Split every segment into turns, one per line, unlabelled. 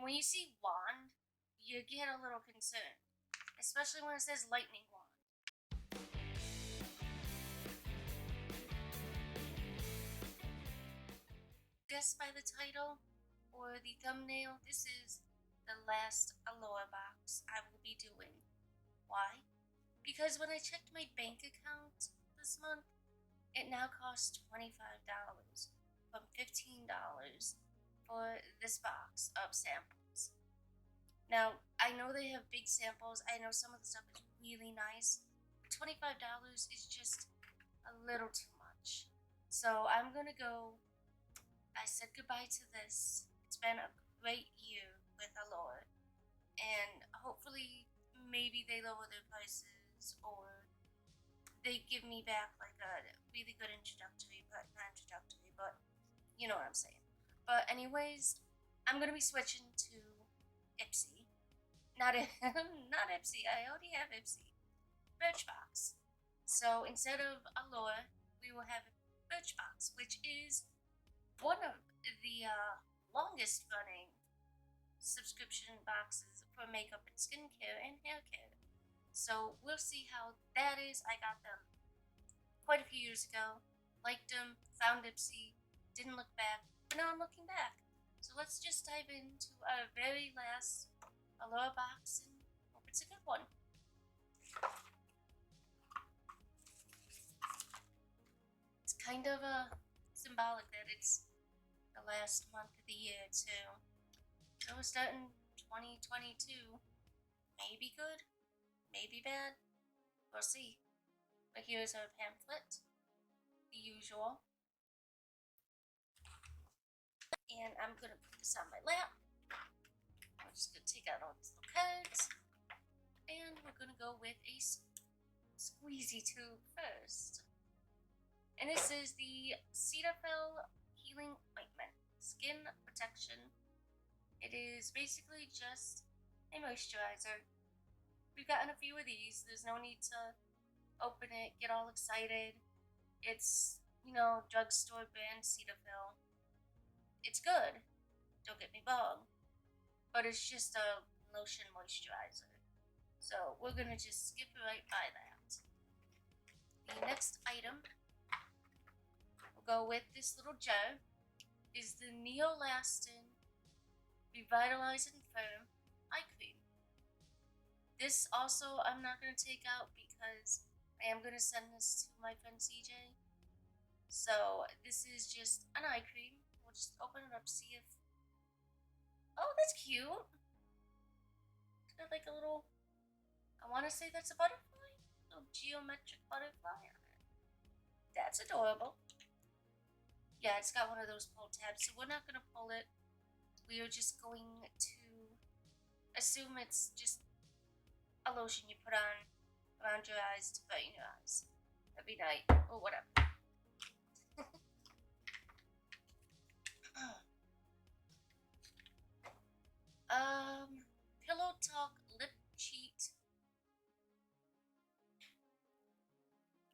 when you see wand, you get a little concerned, especially when it says lightning wand. Guess by the title or the thumbnail, this is the last Allure box I will be doing. Why? Because when I checked my bank account this month, it now costs $25 from $15 for this box of samples. Now, I know they have big samples. I know some of the stuff is really nice. But $25 is just a little too much. So I'm gonna go. I said goodbye to this. It's been a great year with Allure. And hopefully, maybe they lower their prices or they give me back like a really good introductory, but not introductory, but you know what I'm saying. But anyways, I'm gonna be switching to Ipsy. Not not Ipsy. I already have Ipsy. Birchbox. So instead of Allure, we will have Birchbox, which is one of the longest running subscription boxes for makeup and skincare and hair care. So we'll see how that is. I got them quite a few years ago, liked them, found Ipsy, didn't look back, but now I'm looking back. So let's just dive into our very last Allure box and hope it's a good one. It's kind of symbolic that it's the last month of the year too. So we're starting 2022. Maybe good, maybe bad. We'll see. But here's our pamphlet, the usual. And I'm gonna put this on my lap. I'm just gonna take out all these little cards. And we're gonna go with a squeezy tube first. And this is the Cetaphil Healing Ointment Skin Protection. It is basically just a moisturizer. We've gotten a few of these. There's no need to open it, get all excited. It's, drugstore brand Cetaphil. It's good. Don't get me wrong. But it's just a lotion moisturizer. So we're gonna just skip right by that. The next item we'll go with this little jar is the Neolastin Revitalizing Firm Eye Cream. This also I'm not going to take out because I am going to send this to my friend CJ. So this is just an eye cream. We'll just open it up, see if... Oh, that's cute. It's got like a little... I want to say that's a butterfly. A little geometric butterfly on it. That's adorable. Yeah, it's got one of those pull tabs, so we're not going to pull it. We are just going to assume it's just a lotion you put on around your eyes to brighten your eyes every night or whatever. Pillow Talk Lip Cheat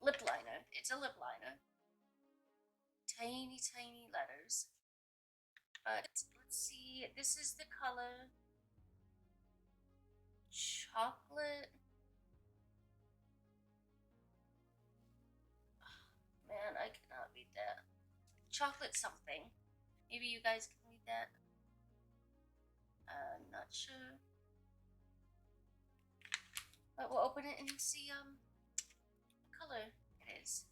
Lip Liner. It's a lip liner. Tiny, tiny letters. But let's see. This is the color chocolate. Man, I cannot read that. Chocolate something. Maybe you guys can read that. Not sure. But we'll open it and see what color it is.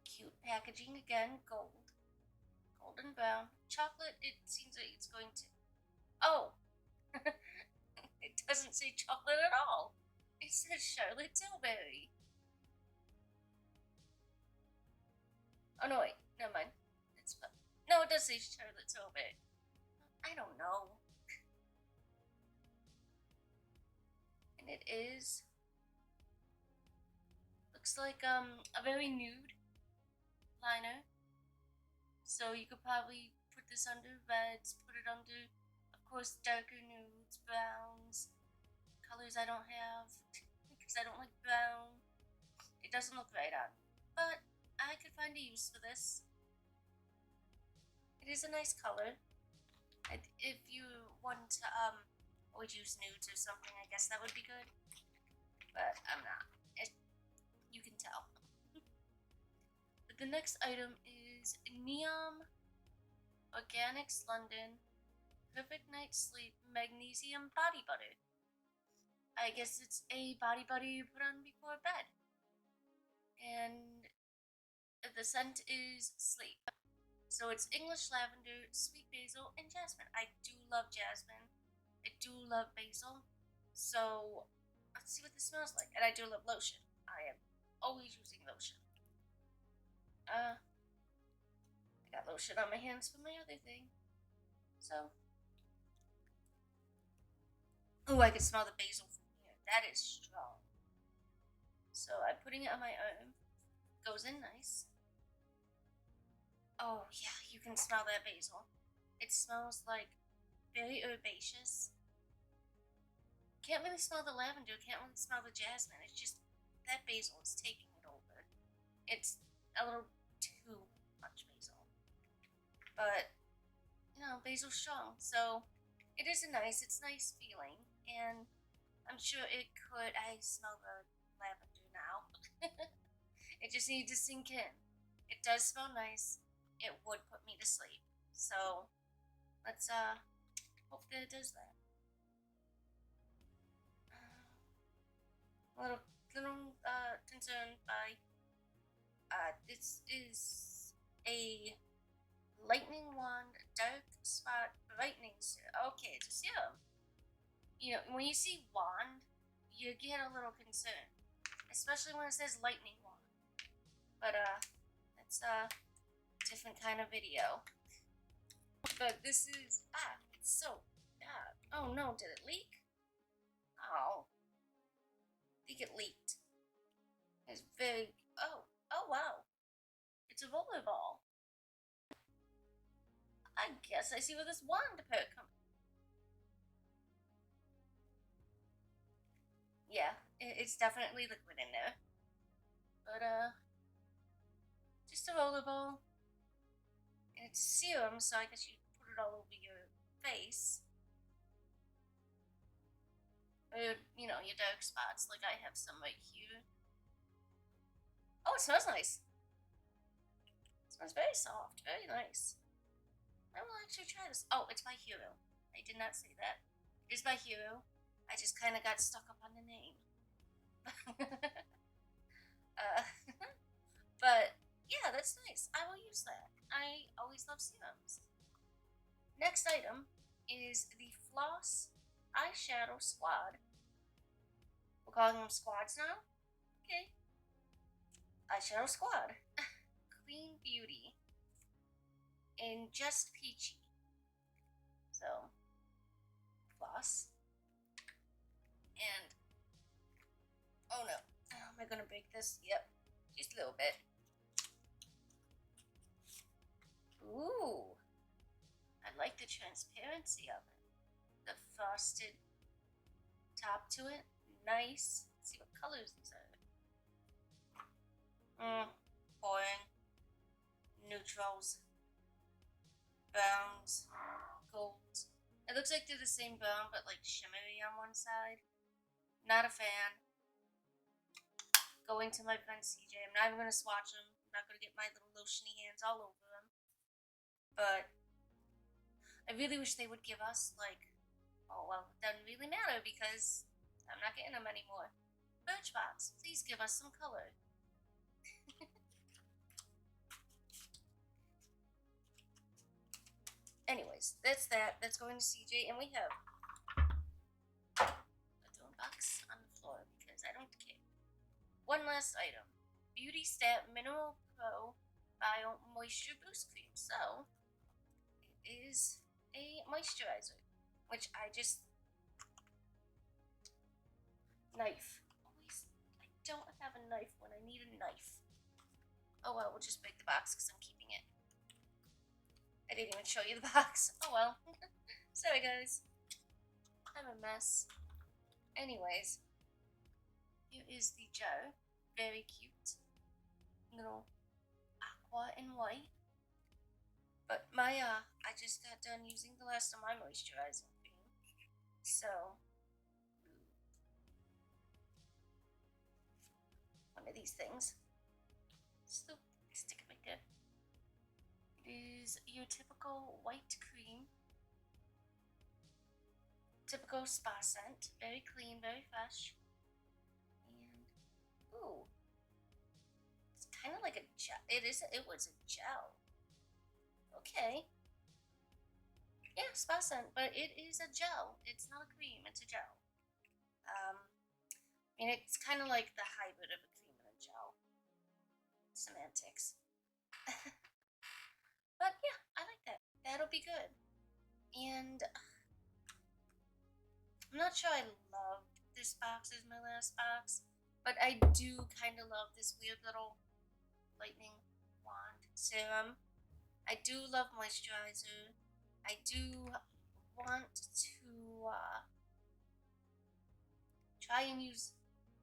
Cute packaging again, gold. Golden brown. Chocolate, it seems like it's going to... Oh! It doesn't say chocolate at all. It says Charlotte Tilbury. Oh no, wait, never mind. It's no, it does say Charlotte Tilbury. I don't know. And it is... Looks like a very nude liner. So you could probably put this under reds, put it under, of course, darker nudes, browns, colors I don't have, because I don't like brown. It doesn't look right on me, but I could find a use for this. It is a nice color. If you want to always use nudes or something, I guess that would be good. But I'm not. You can tell. But the next item is Neom Organics London Perfect Night Sleep Magnesium Body Butter. I guess it's a body butter you put on before bed. And the scent is sleep. So it's English lavender, sweet basil, and jasmine. I do love jasmine. I do love basil. So let's see what this smells like. And I do love lotion. I am always using lotion. I got lotion on my hands for my other thing. So, oh, I can smell the basil from here. That is strong. So I'm putting it on my arm. Goes in nice. Oh yeah, you can smell that basil. It smells like very herbaceous. Can't really smell the lavender, can't really smell the jasmine. It's just that basil is taking it over. It's a little too much basil. But, you know, basil's strong, so it is it's nice feeling. And I'm sure it could, I smell the lavender now. It just needs to sink in. It does smell nice. It would put me to sleep. So, let's, hope that it does that. A little concerned by this is a lightning wand dark spot brightening serum. Okay, it's a serum. You know, when you see wand, you get a little concerned, especially when it says lightning wand. But it's a different kind of video. But this is it's so bad. Oh no, did it leak? Oh. I think it leaked. It's very oh wow. It's a rollerball. I guess I see where this wand part comes. Yeah, it's definitely liquid in there. But just a rollerball. And it's serum, so I guess you put it all over your face. Or, you know, your dark spots, like I have some right here. Oh, it smells nice. It smells very soft, very nice. I will actually try this. Oh, it's by Hero. I did not say that. It is by Hero. I just kind of got stuck up on the name. But, yeah, that's nice. I will use that. I always love serums. Next item is the Floss Eyeshadow Squad. We're calling them squads now? Okay. Eyeshadow Squad. Clean Beauty. In Just Peachy. So, floss. And, oh no. Am I gonna break this? Yep. Just a little bit. Ooh. I like the transparency of it. The frosted top to it. Nice. Let's see what colors these are. Boring. Neutrals. Browns. Golds. It looks like they're the same brown, but like shimmery on one side. Not a fan. Going to my friend CJ. I'm not even going to swatch them. I'm not going to get my little lotiony hands all over them. But I really wish they would give us, like, oh, well, it doesn't really matter because I'm not getting them anymore. Birchbox, please give us some color. Anyways, that's that. That's going to CJ, and we have a throwing box on the floor because I don't care. One last item. Beauty Stat Mineral Pro Bio Moisture Boost Cream. So, it is a moisturizer, which I just... Knife. Always, I don't have a knife when I need a knife. Oh well, we'll just break the box because I'm keeping it. I didn't even show you the box. Oh well. Sorry guys. I'm a mess. Anyways, here is the jar. Very cute. Little aqua and white. But I just got done using the last of my moisturizing cream. So, one of these things. So, stick it right there. It is your typical white cream. Typical spa scent. Very clean, very fresh. And, ooh. It's kind of like a gel. It was a gel. Okay. Yeah, spa scent, but it is a gel. It's not a cream, it's a gel. I mean, it's kind of like the hybrid of a cream and a gel. Semantics. But yeah, I like that. That'll be good. And I'm not sure I loved this box as my last box, but I do kind of love this weird little lightning wand serum. I do love moisturizer. I do want to try and use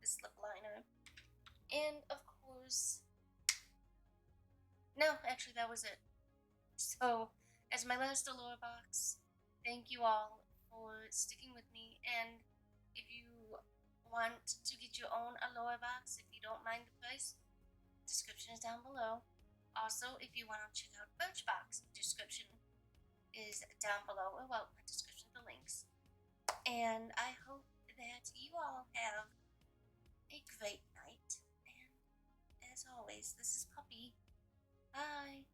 this lip liner. And of course, no, actually, that was it. So, as my last Allure box, thank you all for sticking with me. And if you want to get your own Allure box, if you don't mind the price, description is down below. Also, if you want to check out Birchbox, description is down below, or well, my description, the links. And I hope that you all have a great night. And as always, this is Puppy. Bye.